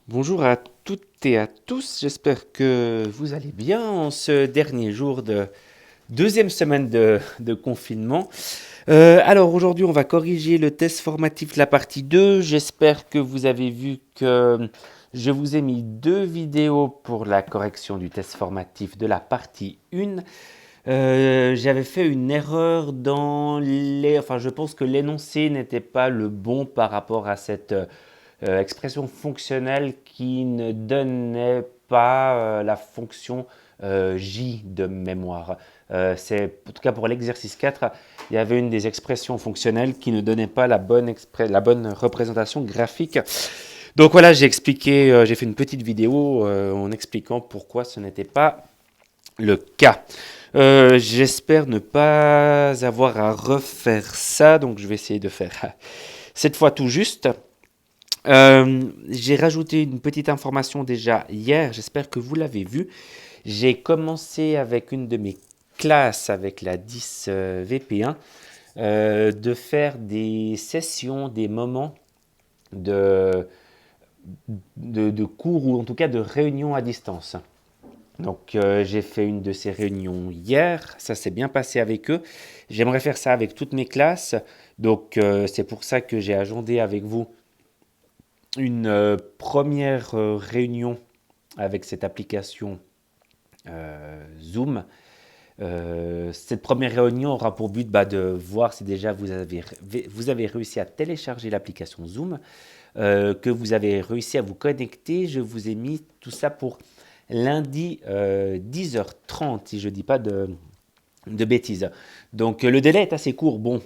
Bonjour à toutes et à tous, j'espère que vous allez bien en ce dernier jour de deuxième semaine de confinement. Alors aujourd'hui on va corriger le test formatif de la partie 2. J'espère que vous avez vu que je vous ai mis deux vidéos pour la correction du test formatif de la partie 1. J'avais fait une erreur dans les... Enfin je pense que l'énoncé n'était pas le bon par rapport à cette expression fonctionnelle qui ne donnait pas la fonction J de mémoire. En tout cas pour l'exercice 4, il y avait une des expressions fonctionnelles qui ne donnait pas la bonne représentation graphique. Donc voilà, j'ai fait une petite vidéo en expliquant pourquoi ce n'était pas le cas. J'espère ne pas avoir à refaire ça, donc je vais essayer de faire cette fois tout juste. J'ai rajouté une petite information déjà hier, j'espère que vous l'avez vu. J'ai commencé avec une de mes classes, avec la 10 VP1, de faire des sessions, des moments de, de cours ou en tout cas de réunions à distance. Donc j'ai fait une de ces réunions hier, ça s'est bien passé avec eux. J'aimerais faire ça avec toutes mes classes, donc c'est pour ça que j'ai agendé avec vous une première réunion avec cette application Zoom. Cette première réunion aura pour but de voir si déjà vous avez réussi à télécharger l'application Zoom, que vous avez réussi à vous connecter. Je vous ai mis tout ça pour lundi 10h30, si je ne dis pas de bêtises. Donc le délai est assez court. Bon,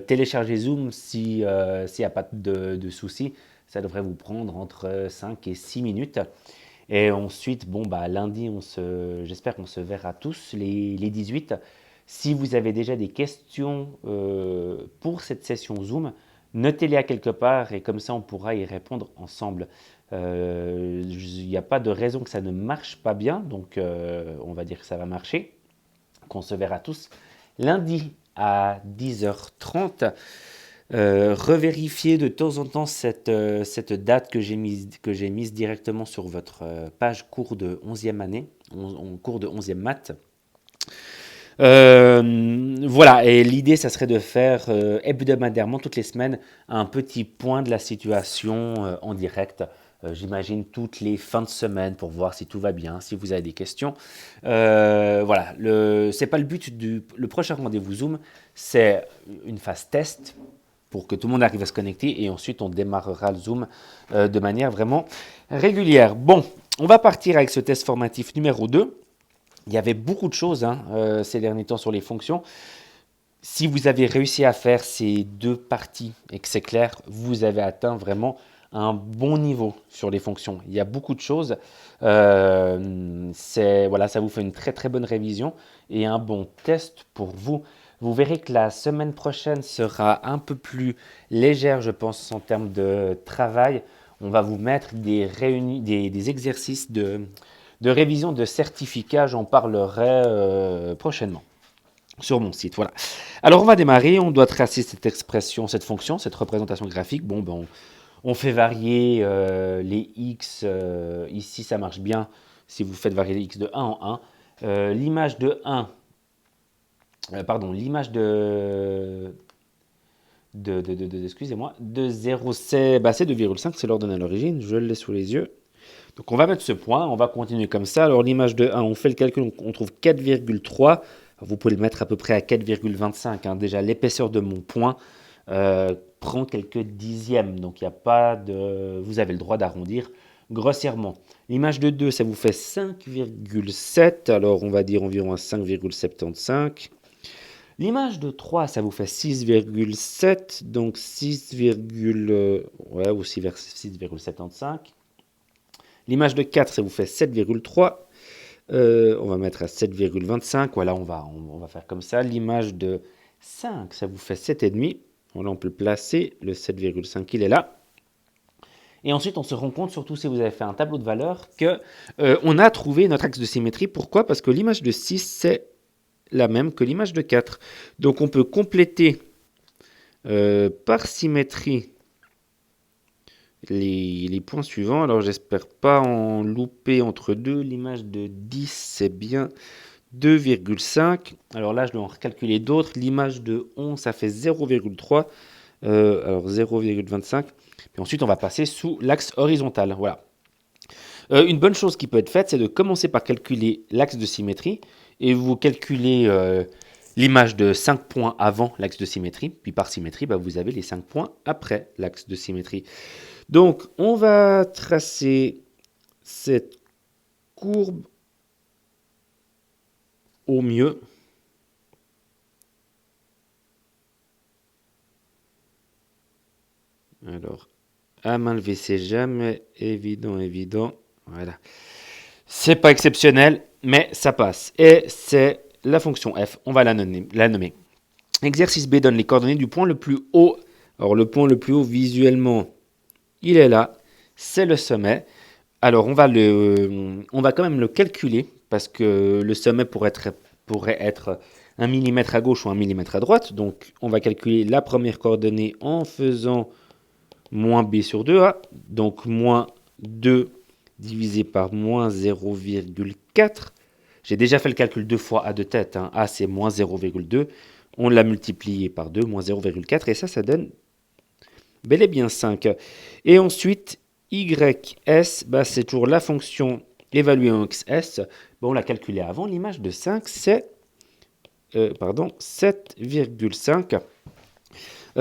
télécharger Zoom s'il n'y a pas de soucis, ça devrait vous prendre entre 5 et 6 minutes. Et ensuite, bon, bah, lundi, j'espère qu'on se verra tous, les 18. Si vous avez déjà des questions pour cette session Zoom, notez-les à quelque part et comme ça, on pourra y répondre ensemble. Il n'y a pas de raison que ça ne marche pas bien, donc on va dire que ça va marcher, qu'on se verra tous lundi à 10h30. Revérifiez de temps en temps cette date que j'ai mise directement sur votre page cours de 11e année, cours de 11e maths. Voilà, et l'idée, ça serait de faire hebdomadairement, toutes les semaines, un petit point de la situation en direct. J'imagine toutes les fins de semaine pour voir si tout va bien, si vous avez des questions. Voilà, c'est pas le but le prochain rendez-vous Zoom, c'est une phase test pour que tout le monde arrive à se connecter et ensuite on démarrera le Zoom de manière vraiment régulière. Bon, on va partir avec ce test formatif numéro 2. Il y avait beaucoup de choses ces derniers temps sur les fonctions. Si vous avez réussi à faire ces deux parties et que c'est clair, vous avez atteint vraiment un bon niveau sur les fonctions. Il y a beaucoup de choses. Voilà, ça vous fait une très très bonne révision et un bon test pour vous. Vous verrez que la semaine prochaine sera un peu plus légère, je pense, en termes de travail. On va vous mettre des exercices de révision de certificat. J'en parlerai prochainement sur mon site. Voilà. Alors on va démarrer, on doit tracer cette expression, cette fonction, cette représentation graphique. Bon, ben, on fait varier les x, ici ça marche bien si vous faites varier les x de 1 en 1. L'image de 1, pardon, l'image excusez-moi, de 0, c'est 2,5, c'est l'ordonnée à l'origine, je l'ai sous les yeux. Donc on va mettre ce point, on va continuer comme ça. Alors l'image de 1, on fait le calcul, on trouve 4,3. Vous pouvez le mettre à peu près à 4,25. Déjà l'épaisseur de mon point prend quelques dixièmes. Donc il n'y a pas de... Vous avez le droit d'arrondir grossièrement. L'image de 2, ça vous fait 5,7. Alors on va dire environ à 5,75. L'image de 3, ça vous fait 6,7. Donc 6, ouais, aussi vers 6,75. L'image de 4, ça vous fait 7,3. On va mettre à 7,25. Voilà, on va faire comme ça. L'image de 5, ça vous fait 7,5. Là, on peut le placer. Le 7,5, il est là. Et ensuite, on se rend compte, surtout si vous avez fait un tableau de valeurs, qu'on a trouvé notre axe de symétrie. Pourquoi? Parce que l'image de 6, c'est la même que l'image de 4. Donc, on peut compléter par symétrie les points suivants. Alors, j'espère pas en louper entre deux. L'image de 10, c'est bien 2,5. Alors là, je dois en recalculer d'autres. L'image de 11, ça fait 0,3. Alors 0,25. Puis ensuite, on va passer sous l'axe horizontal. Voilà. Une bonne chose qui peut être faite, c'est de commencer par calculer l'axe de symétrie. Et vous calculez l'image de 5 points avant l'axe de symétrie. Puis par symétrie, vous avez les 5 points après l'axe de symétrie. Donc, on va tracer cette courbe au mieux. Alors, à main levée, c'est jamais évident. Voilà. C'est pas exceptionnel, mais ça passe. Et c'est la fonction f. On va la nommer. Exercice B donne les coordonnées du point le plus haut. Alors, le point le plus haut, visuellement, il est là. C'est le sommet. Alors, on va quand même le calculer parce que le sommet pourrait être 1 mm à gauche ou 1 mm à droite. Donc, on va calculer la première coordonnée en faisant moins b sur 2a. Donc, moins 2 divisé par moins 0,4. J'ai déjà fait le calcul deux fois à deux têtes. A, c'est moins 0,2. On l'a multiplié par 2, moins 0,4. Et ça donne bel et bien 5. Et ensuite, ys, c'est toujours la fonction évaluée en xs. On l'a calculé avant. L'image de 5, c'est 7,5.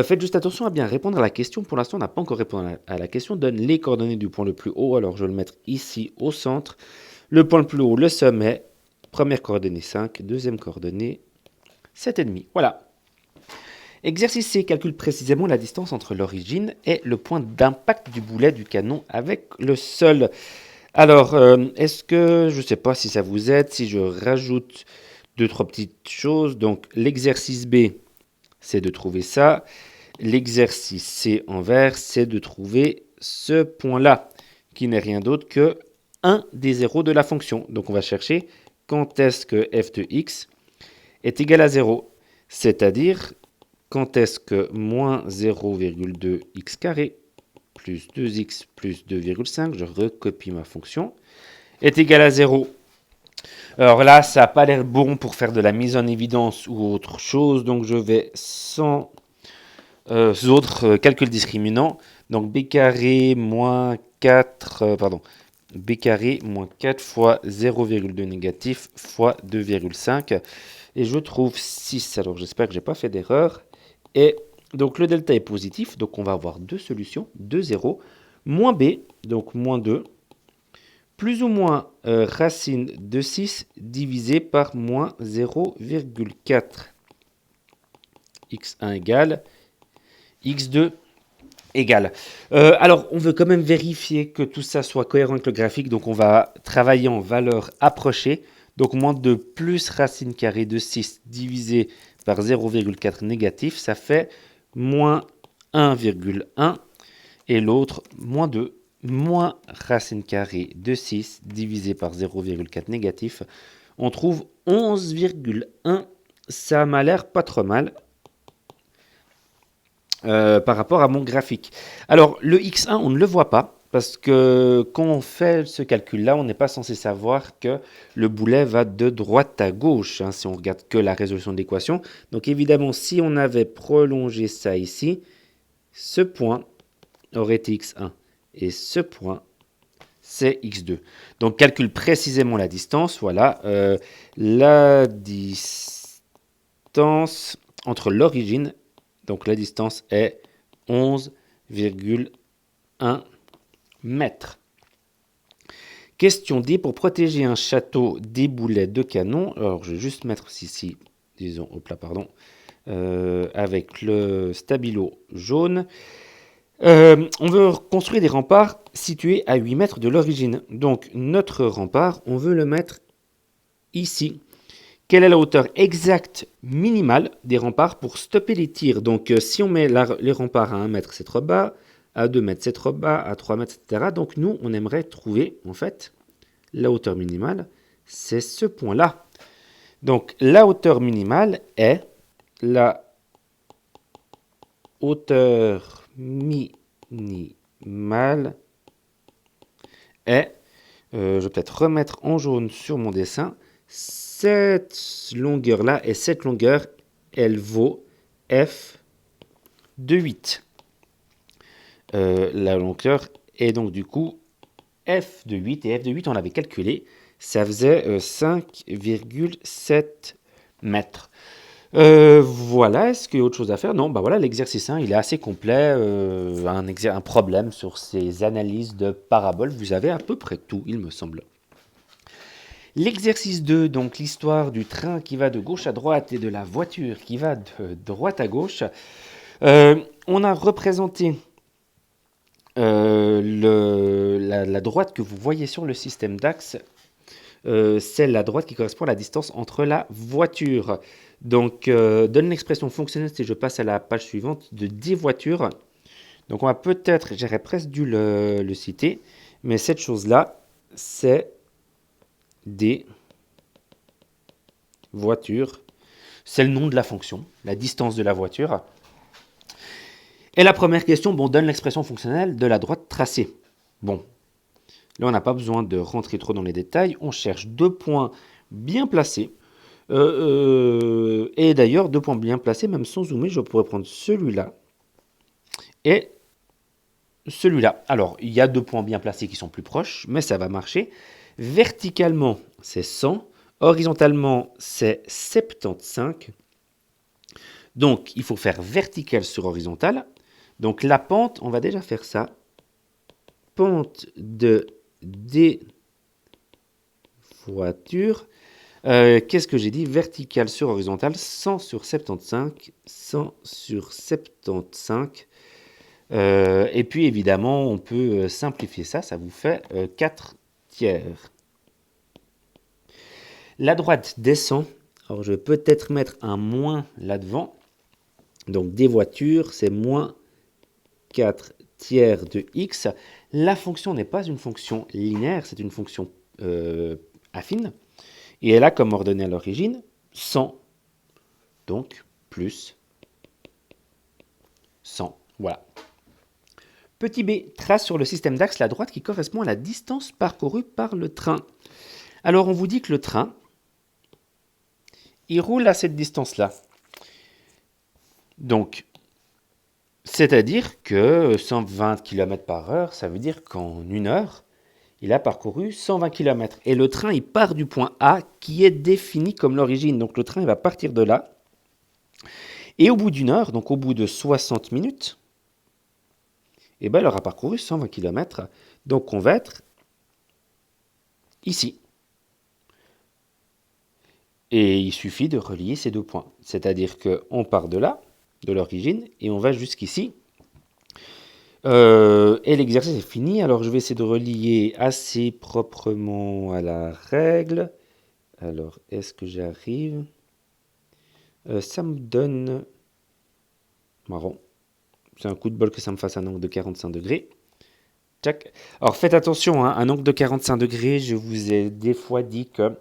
Faites juste attention à bien répondre à la question. Pour l'instant, on n'a pas encore répondu à la question. Donne les coordonnées du point le plus haut. Alors, je vais le mettre ici au centre. Le point le plus haut, le sommet. Première coordonnée 5. Deuxième coordonnée 7,5. Voilà. Exercice C calcule précisément la distance entre l'origine et le point d'impact du boulet du canon avec le sol. Alors, est-ce que, je ne sais pas si ça vous aide, si je rajoute 2-3 petites choses. Donc, l'exercice B, c'est de trouver ça. L'exercice C en vert, c'est de trouver ce point-là, qui n'est rien d'autre que 1 des zéros de la fonction. Donc, on va chercher quand est-ce que f de x est égal à 0, c'est-à-dire quand est-ce que moins 0,2 x carré plus 2x plus 2,5, je recopie ma fonction, est égal à 0. Alors là, ça n'a pas l'air bon pour faire de la mise en évidence ou autre chose, donc je vais sans autres calculs discriminants. Donc b carré moins 4, b carré moins 4 fois 0,2 négatif fois 2,5. Et je trouve 6. Alors j'espère que je n'ai pas fait d'erreur. Et donc le delta est positif, donc on va avoir deux solutions, 2, 0. Moins b, donc moins 2, plus ou moins racine de 6 divisé par moins 0,4. x1 égale x2 égale. Alors, on veut quand même vérifier que tout ça soit cohérent avec le graphique, donc on va travailler en valeur approchée. Donc, moins 2 plus racine carrée de 6 divisé par 0,4 négatif, ça fait moins 1,1. Et l'autre, moins 2 moins racine carrée de 6 divisé par 0,4 négatif. On trouve 11,1. Ça m'a l'air pas trop mal. Par rapport à mon graphique. Alors, le x1, on ne le voit pas, parce que quand on fait ce calcul-là, on n'est pas censé savoir que le boulet va de droite à gauche, si on regarde que la résolution de l'équation. Donc évidemment, si on avait prolongé ça ici, ce point aurait été x1, et ce point, c'est x2. Donc calcule précisément la distance, voilà. La distance entre l'origine, donc la distance est 11,1 mètres. Question D, pour protéger un château des boulets de canon, alors je vais juste mettre ici, disons, avec le stabilo jaune. On veut construire des remparts situés à 8 mètres de l'origine. Donc notre rempart, on veut le mettre ici. Quelle est la hauteur exacte minimale des remparts pour stopper les tirs? Donc, si on met les remparts à 1 mètre, c'est trop bas, à 2 mètres, c'est trop bas, à 3 mètres, etc. Donc, nous, on aimerait trouver, en fait, la hauteur minimale, c'est ce point-là. Donc, la hauteur minimale est la hauteur minimale mal est, je vais peut-être remettre en jaune sur mon dessin, cette longueur-là, et cette longueur, elle vaut f de 8. La longueur est donc du coup f de 8, et f de 8, on l'avait calculé, ça faisait 5,7 mètres. Voilà, est-ce qu'il y a autre chose à faire? Non, bah voilà, l'exercice 1, il est assez complet. Un problème sur ces analyses de paraboles, vous avez à peu près tout, il me semble. L'exercice 2, donc l'histoire du train qui va de gauche à droite et de la voiture qui va de droite à gauche. On a représenté la droite que vous voyez sur le système d'axe. C'est la droite qui correspond à la distance entre la voiture. Donc, donne l'expression fonctionnelle si je passe à la page suivante de 10 voitures. Donc, on va peut-être, j'aurais presque dû le citer, mais cette chose-là, c'est des voitures. C'est le nom de la fonction, la distance de la voiture. Et la première question, bon, donne l'expression fonctionnelle de la droite tracée. Bon, là, on n'a pas besoin de rentrer trop dans les détails. On cherche 2 points bien placés. Et d'ailleurs, 2 points bien placés, même sans zoomer, je pourrais prendre celui-là et celui-là. Alors, il y a 2 points bien placés qui sont plus proches, mais ça va marcher. Verticalement, c'est 100. Horizontalement, c'est 75. Donc, il faut faire vertical sur horizontal. Donc, la pente, on va déjà faire ça. Pente de des voitures. Qu'est-ce que j'ai dit? Vertical sur horizontal, 100 sur 75. 100 sur 75. Et puis, évidemment, on peut simplifier ça. Ça vous fait 4 tiers. La droite descend. Alors, je vais peut-être mettre un moins là-devant. Donc, des voitures, c'est moins 4 tiers de x. La fonction n'est pas une fonction linéaire, c'est une fonction affine. Et elle a comme ordonnée à l'origine 100. Donc, plus 100. Voilà. Petit b, trace sur le système d'axe la droite qui correspond à la distance parcourue par le train. Alors, on vous dit que le train, il roule à cette distance-là. Donc, c'est-à-dire que 120 km par heure, ça veut dire qu'en 1 heure, il a parcouru 120 km. Et le train, il part du point A qui est défini comme l'origine. Donc, le train, il va partir de là. Et au bout d'1 heure, donc au bout de 60 minutes, eh ben, il aura parcouru 120 km. Donc, on va être ici. Et il suffit de relier ces 2 points. C'est-à-dire qu'on part de là, de l'origine, et on va jusqu'ici. Et l'exercice est fini. Alors, je vais essayer de relier assez proprement à la règle. Alors, est-ce que j'arrive? Ça me donne... Marron. C'est un coup de bol que ça me fasse un angle de 45 degrés. Tchac. Alors, faites attention, hein, un angle de 45 degrés, je vous ai des fois dit que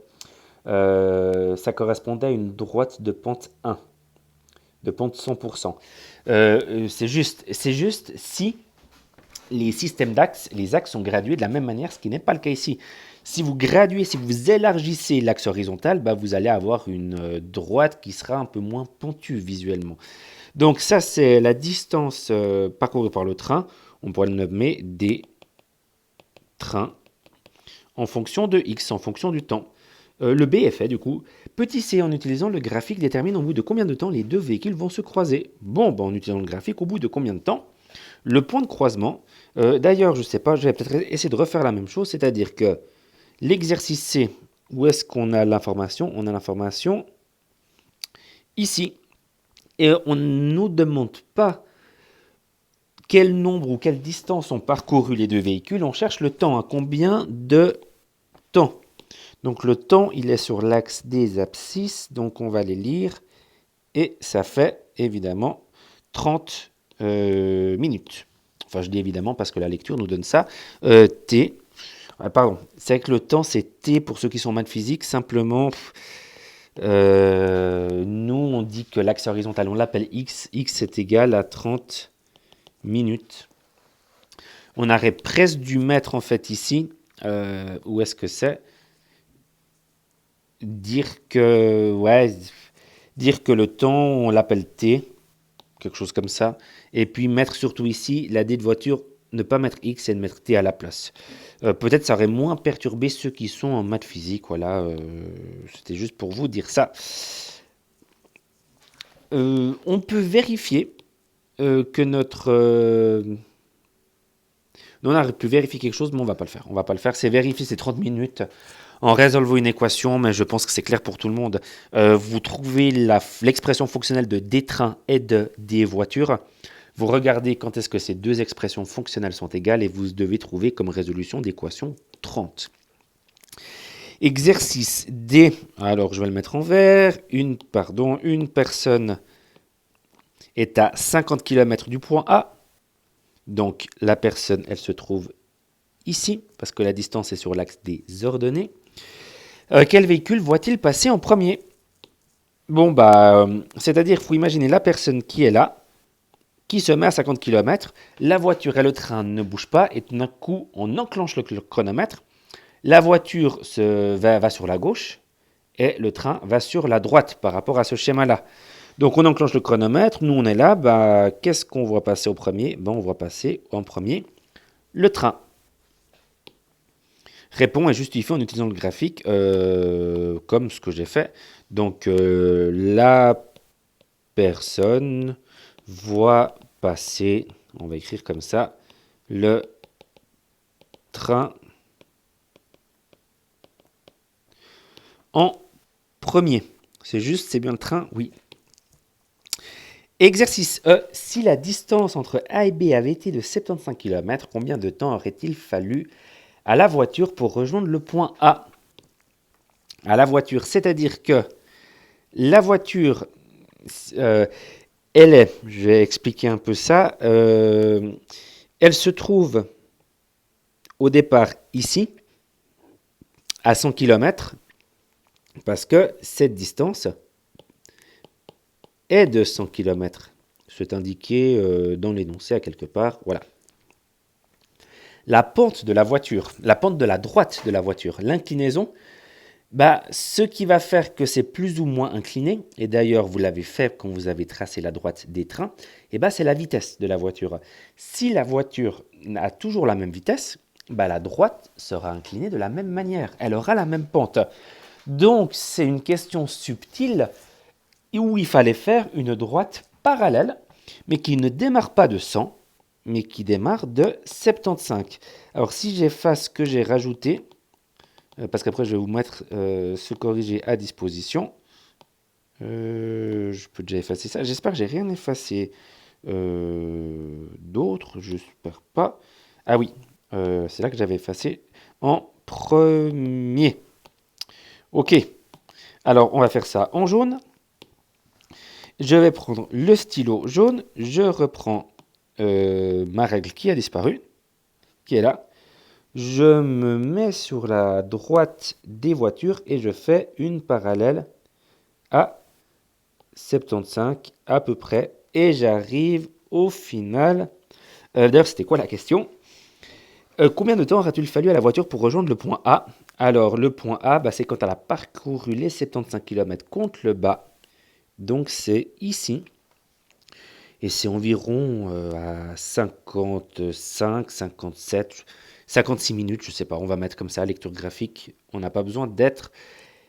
ça correspondait à une droite de pente 1, de pente 100%. C'est juste si les systèmes d'axes, les axes sont gradués de la même manière, ce qui n'est pas le cas ici. Si vous graduez, si vous élargissez l'axe horizontal, bah vous allez avoir une droite qui sera un peu moins pentue visuellement. Donc ça, c'est la distance parcourue par le train. On pourrait le nommer des trains en fonction de x, en fonction du temps. Le B est fait du coup. Petit c, en utilisant le graphique, détermine au bout de combien de temps les deux véhicules vont se croiser. Bon, bah, en utilisant le graphique, au bout de combien de temps le point de croisement. D'ailleurs, je ne sais pas, je vais peut-être essayer de refaire la même chose, c'est-à-dire que l'exercice C, où est-ce qu'on a l'information? On a l'information ici. Et on ne nous demande pas quel nombre ou quelle distance ont parcouru les deux véhicules, on cherche le temps. Combien de temps? Donc le temps, il est sur l'axe des abscisses, donc on va les lire. Et ça fait évidemment 30 minutes. Enfin, je dis évidemment parce que la lecture nous donne ça. T. Pardon, c'est vrai que le temps, c'est T pour ceux qui sont maths physique. Simplement, nous, on dit que l'axe horizontal, on l'appelle X. X est égal à 30 minutes. On aurait presque dû mettre en fait ici, où est-ce que c'est? Dire que le temps, on l'appelle t, quelque chose comme ça. Et puis mettre surtout ici la d de voiture, ne pas mettre x et de mettre t à la place. Peut-être ça aurait moins perturbé ceux qui sont en maths physique. Voilà, c'était juste pour vous dire ça. On peut vérifier que notre... on aurait pu vérifier quelque chose, mais on va pas le faire. On va pas le faire. C'est vérifier ces 30 minutes en résolvant une équation, mais je pense que c'est clair pour tout le monde. Vous trouvez l'expression fonctionnelle de des trains et de des voitures. Vous regardez quand est-ce que ces deux expressions fonctionnelles sont égales et vous devez trouver comme résolution d'équation 30. Exercice D. Alors, je vais le mettre en vert. Une personne est à 50 km du point A. Donc, la personne, elle se trouve ici, parce que la distance est sur l'axe des ordonnées. Quel véhicule voit-il passer en premier? Bon, c'est-à-dire, il faut imaginer la personne qui est là, qui se met à 50 km. La voiture et le train ne bougent pas, et tout d'un coup, on enclenche le chronomètre. La voiture va sur la gauche, et le train va sur la droite, par rapport à ce schéma-là. Donc, on enclenche le chronomètre. Nous, on est là. Qu'est-ce qu'on voit passer au premier? On voit passer en premier le train. Répond et justifie en utilisant le graphique comme ce que j'ai fait. Donc, la personne voit passer, on va écrire comme ça, le train en premier. C'est juste, c'est bien le train? Oui. Exercice E. Si la distance entre A et B avait été de 75 km, combien de temps aurait-il fallu à la voiture pour rejoindre le point A? À la voiture, c'est-à-dire que la voiture, je vais expliquer un peu ça, elle se trouve au départ ici, à 100 km, parce que cette distance est de 100 km. C'est indiqué dans l'énoncé à quelque part, voilà. La pente de la voiture, la pente de la droite de la voiture, l'inclinaison, ce qui va faire que c'est plus ou moins incliné, et d'ailleurs vous l'avez fait quand vous avez tracé la droite des trains, c'est la vitesse de la voiture. Si la voiture a toujours la même vitesse, la droite sera inclinée de la même manière, elle aura la même pente. Donc c'est une question subtile où il fallait faire une droite parallèle, mais qui ne démarre pas de 100, mais qui démarre de 75. Alors si j'efface ce que j'ai rajouté, parce qu'après je vais vous mettre ce corrigé à disposition, je peux déjà effacer ça. J'espère que j'ai rien effacé d'autre, j'espère pas. Ah oui, c'est là que j'avais effacé en premier. Ok, alors on va faire ça en jaune. Je vais prendre le stylo jaune, je reprends ma règle qui a disparu, qui est là. Je me mets sur la droite des voitures et je fais une parallèle à 75 à peu près. Et j'arrive au final. D'ailleurs, c'était quoi la question? Combien de temps aura-t-il fallu à la voiture pour rejoindre le point A? Alors, le point A, c'est quand elle a parcouru les 75 km contre le bas. Donc, c'est ici. Et c'est environ à 55, 57, 56 minutes, je ne sais pas. On va mettre comme ça, lecture graphique. On n'a pas besoin d'être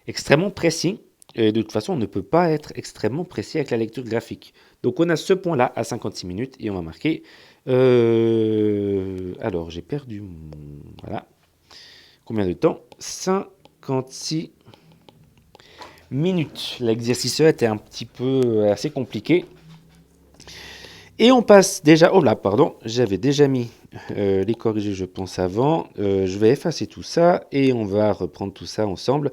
extrêmement précis. Et de toute façon, on ne peut pas être extrêmement précis avec la lecture graphique. Donc, on a ce point-là à 56 minutes et on va marquer... alors, j'ai perdu mon... Voilà. Combien de temps? 56 minutes. L'exercice était un petit peu assez compliqué. Et on passe déjà... Oh là, pardon, j'avais déjà mis les corrigés, je pense, avant. Je vais effacer tout ça et on va reprendre tout ça ensemble.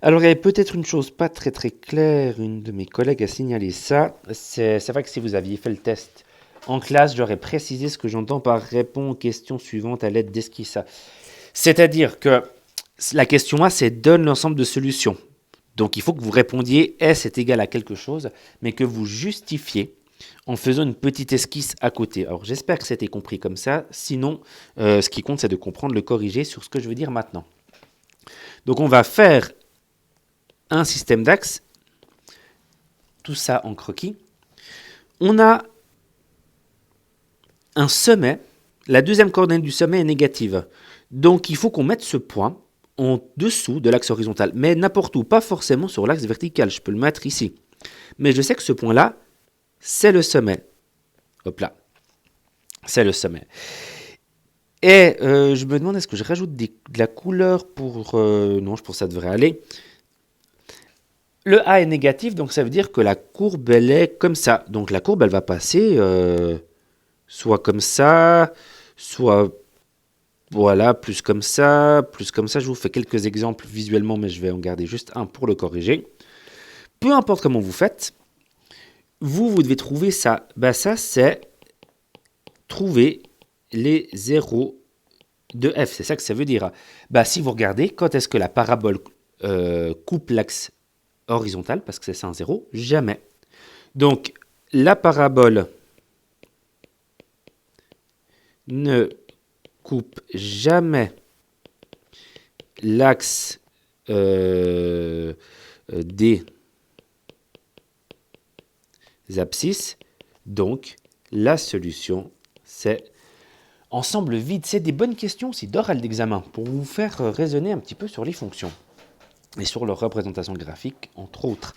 Alors, il y avait peut-être une chose pas très très claire. Une de mes collègues a signalé ça. C'est vrai que si vous aviez fait le test en classe, j'aurais précisé ce que j'entends par répond aux questions suivantes à l'aide d'esquisse. C'est-à-dire que la question A, c'est donne l'ensemble de solutions. Donc, il faut que vous répondiez S est égal à quelque chose, mais que vous justifiez en faisant une petite esquisse à côté. Alors j'espère que c'était compris comme ça, sinon ce qui compte c'est de comprendre le corriger sur ce que je veux dire maintenant. Donc on va faire un système d'axes, tout ça en croquis. On a un sommet, la deuxième coordonnée du sommet est négative. Donc il faut qu'on mette ce point en dessous de l'axe horizontal, mais n'importe où, pas forcément sur l'axe vertical, je peux le mettre ici. Mais je sais que ce point-là, c'est le sommet. Hop là, c'est le sommet. Et je me demande, est-ce que je rajoute de la couleur pour... non, je pense que ça devrait aller. Le A est négatif, donc ça veut dire que la courbe, elle est comme ça. Donc la courbe, elle va passer soit comme ça, soit... Voilà, plus comme ça, plus comme ça. Je vous fais quelques exemples visuellement, mais je vais en garder juste un pour le corriger. Peu importe comment vous faites, vous devez trouver ça. Ben ça, c'est trouver les zéros de f. C'est ça que ça veut dire. Ben, si vous regardez, quand est-ce que la parabole coupe l'axe horizontal, parce que c'est ça un zéro, jamais. Donc, la parabole ne coupe jamais l'axe des abscisses. Donc, la solution, c'est ensemble vide. C'est des bonnes questions aussi d'oral d'examen pour vous faire raisonner un petit peu sur les fonctions et sur leur représentation graphique, entre autres.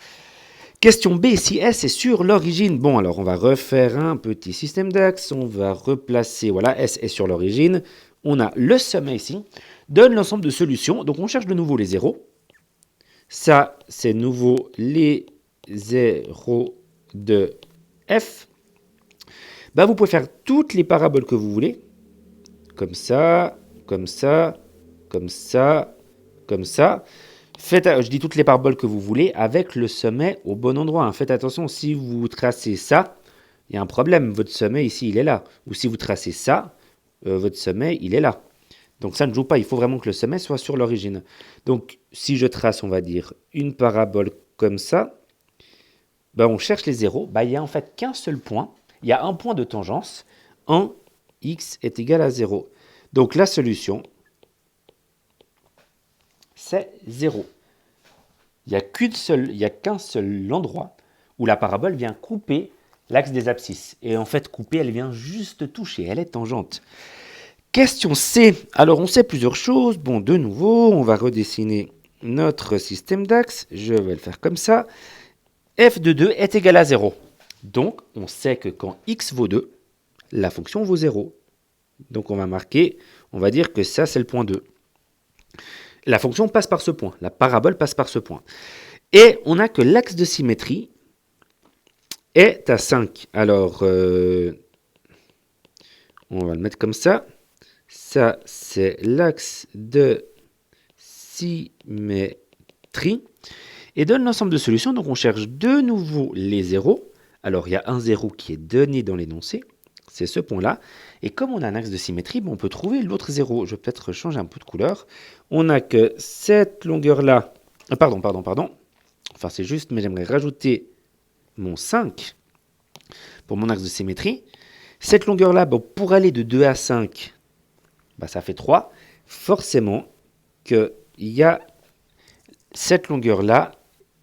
Question B, si S est sur l'origine. Bon, alors on va refaire un petit système d'axes. On va replacer, voilà, S est sur l'origine. On a le sommet ici. Donne l'ensemble de solutions. Donc on cherche de nouveau les zéros. Ça, c'est nouveau les zéros de F. Ben, vous pouvez faire toutes les paraboles que vous voulez. Comme ça, comme ça, comme ça, comme ça. Je dis toutes les paraboles que vous voulez avec le sommet au bon endroit. Faites attention, si vous tracez ça, il y a un problème. Votre sommet ici, il est là. Ou si vous tracez ça, votre sommet, il est là. Donc ça ne joue pas. Il faut vraiment que le sommet soit sur l'origine. Donc si je trace, on va dire, une parabole comme ça, ben, on cherche les zéros. Ben, il n'y a en fait qu'un seul point. Il y a un point de tangence en x est égal à 0. Donc la solution, c'est 0. Il n'y a qu'un seul endroit où la parabole vient couper l'axe des abscisses. Et en fait, couper, elle vient juste toucher, elle est tangente. Question C. Alors, on sait plusieurs choses. Bon, de nouveau, on va redessiner notre système d'axes. Je vais le faire comme ça. F de 2 est égal à 0. Donc, on sait que quand x vaut 2, la fonction vaut 0. Donc, on va marquer, on va dire que ça, c'est le point 2. La fonction passe par ce point, la parabole passe par ce point. Et on a que l'axe de symétrie est à 5. Alors, on va le mettre comme ça. Ça, c'est l'axe de symétrie. Et donne l'ensemble de solutions. Donc, on cherche de nouveau les zéros. Alors, il y a un zéro qui est donné dans l'énoncé. C'est ce point-là. Et comme on a un axe de symétrie, on peut trouver l'autre zéro. Je vais peut-être changer un peu de couleur. On n'a que cette longueur-là. Pardon. Enfin, c'est juste, mais j'aimerais rajouter mon 5 pour mon axe de symétrie. Cette longueur-là, pour aller de 2 à 5, ça fait 3. Forcément qu'il y a cette longueur-là.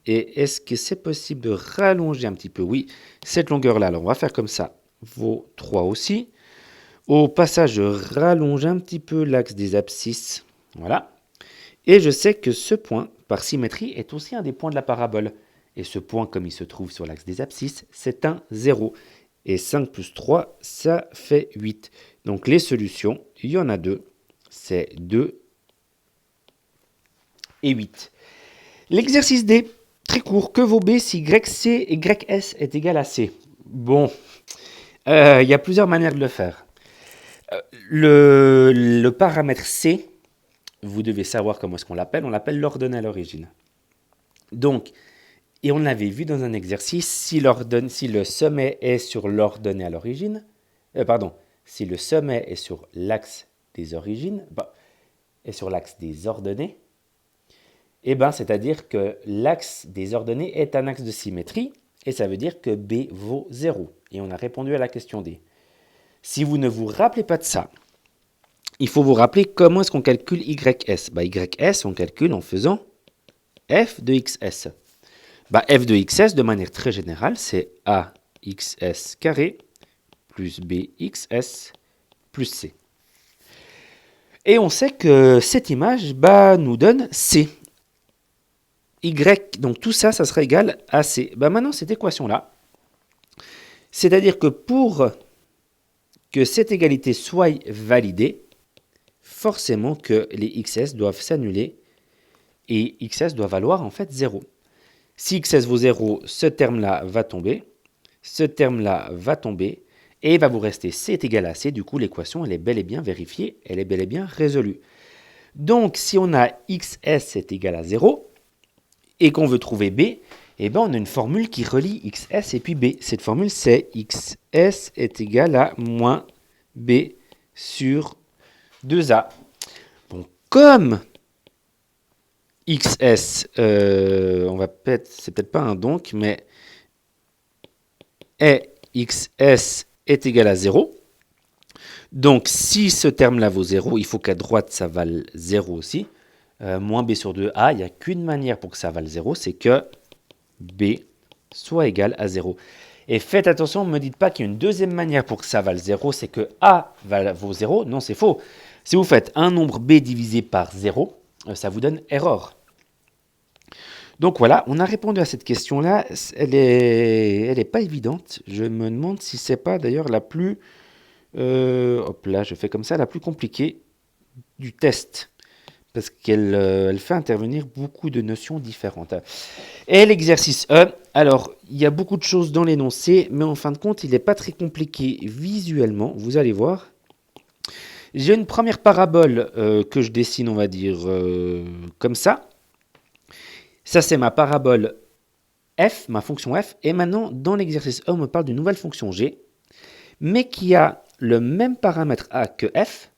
Et est-ce que c'est possible de rallonger un petit peu? Oui, cette longueur-là. Alors, on va faire comme ça. Vaut 3 aussi. Au passage, je rallonge un petit peu l'axe des abscisses. Voilà. Et je sais que ce point, par symétrie, est aussi un des points de la parabole. Et ce point, comme il se trouve sur l'axe des abscisses, c'est un 0. Et 5 plus 3, ça fait 8. Donc les solutions, il y en a deux. C'est 2 et 8. L'exercice D, très court. Que vaut B si YC et YS est égal à C? Bon, il y a plusieurs manières de le faire. Le paramètre C, vous devez savoir comment est-ce qu'on l'appelle. On l'appelle l'ordonnée à l'origine. Donc, et on l'avait vu dans un exercice, si le sommet est sur l'ordonnée à l'origine, si le sommet est sur l'axe des origines, est sur l'axe des ordonnées, c'est-à-dire que l'axe des ordonnées est un axe de symétrie, et ça veut dire que B vaut 0. Et on a répondu à la question D. Si vous ne vous rappelez pas de ça, il faut vous rappeler comment est-ce qu'on calcule YS. YS, on calcule en faisant f de XS. F de XS, de manière très générale, c'est AXS carré plus BXS plus C. Et on sait que cette image nous donne C. Y, donc tout ça, ça sera égal à C. Maintenant, cette équation-là, c'est-à-dire que pour que cette égalité soit validée, forcément que les XS doivent s'annuler et XS doit valoir en fait 0. Si XS vaut 0, ce terme-là va tomber, ce terme-là va tomber, et il va vous rester C est égal à C. Du coup, l'équation, elle est bel et bien vérifiée, elle est bel et bien résolue. Donc, si on a XS est égal à 0, et qu'on veut trouver B, on a une formule qui relie XS et puis B. Cette formule, c'est XS est égal à moins B sur 2A. Bon, comme XS, c'est peut-être pas un donc, mais XS est égal à 0. Donc, si ce terme-là vaut 0, il faut qu'à droite, ça vale 0 aussi. Moins B sur 2A, il n'y a qu'une manière pour que ça vale 0, c'est que B soit égal à 0. Et faites attention, ne me dites pas qu'il y a une deuxième manière pour que ça vale 0, c'est que A vaut 0. Non, c'est faux. Si vous faites un nombre B divisé par 0, ça vous donne erreur. Donc voilà, on a répondu à cette question-là. Elle est pas évidente. Je me demande si c'est pas d'ailleurs la plus... je fais comme ça, la plus compliquée du test. Parce qu'elle fait intervenir beaucoup de notions différentes. Et l'exercice E, alors, il y a beaucoup de choses dans l'énoncé, mais en fin de compte, il n'est pas très compliqué visuellement, vous allez voir. J'ai une première parabole que je dessine, on va dire, comme ça. Ça, c'est ma parabole f, ma fonction f. Et maintenant, dans l'exercice E, on me parle d'une nouvelle fonction g, mais qui a le même paramètre a que f,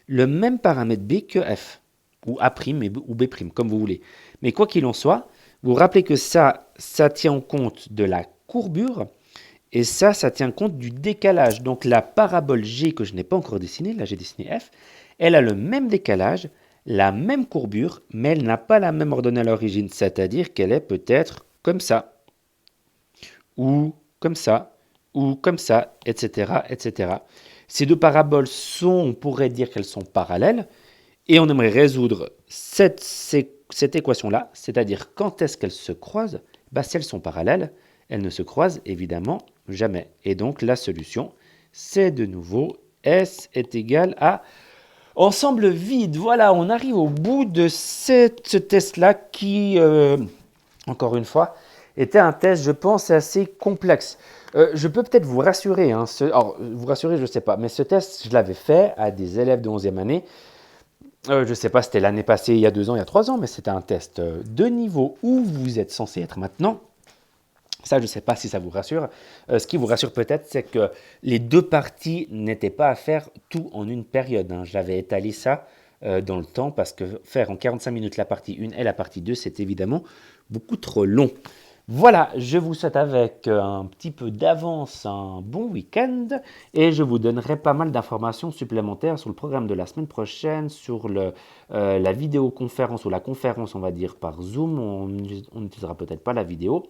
le même paramètre b que f, ou a' ou b', comme vous voulez. Mais quoi qu'il en soit, vous vous rappelez que ça tient compte de la courbure, et ça tient compte du décalage. Donc la parabole G que je n'ai pas encore dessinée, là j'ai dessiné F, elle a le même décalage, la même courbure, mais elle n'a pas la même ordonnée à l'origine, c'est-à-dire qu'elle est peut-être comme ça, ou comme ça, ou comme ça, etc., etc. Ces deux paraboles on pourrait dire qu'elles sont parallèles, et on aimerait résoudre cette équation-là, c'est-à-dire quand est-ce qu'elles se croisent. Si elles sont parallèles, elles ne se croisent évidemment jamais. Et donc la solution, c'est de nouveau S est égal à ensemble vide. Voilà, on arrive au bout de ce test-là qui, encore une fois, était un test, je pense, assez complexe. Je peux peut-être vous rassurer, vous rassurer, je ne sais pas, mais ce test, je l'avais fait à des élèves de 11e année. Je ne sais pas, c'était l'année passée, il y a 2 ans, il y a 3 ans, mais c'était un test de niveau où vous êtes censé être maintenant. Ça, je ne sais pas si ça vous rassure. Ce qui vous rassure peut-être, c'est que les deux parties n'étaient pas à faire tout en une période. J'avais étalé ça dans le temps parce que faire en 45 minutes la partie 1 et la partie 2, c'est évidemment beaucoup trop long. Voilà, je vous souhaite avec un petit peu d'avance un bon week-end et je vous donnerai pas mal d'informations supplémentaires sur le programme de la semaine prochaine, sur la vidéoconférence ou la conférence, on va dire, par Zoom. On n'utilisera peut-être pas la vidéo.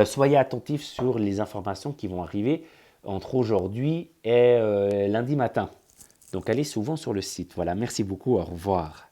Soyez attentifs sur les informations qui vont arriver entre aujourd'hui et lundi matin. Donc allez souvent sur le site. Voilà, merci beaucoup, au revoir.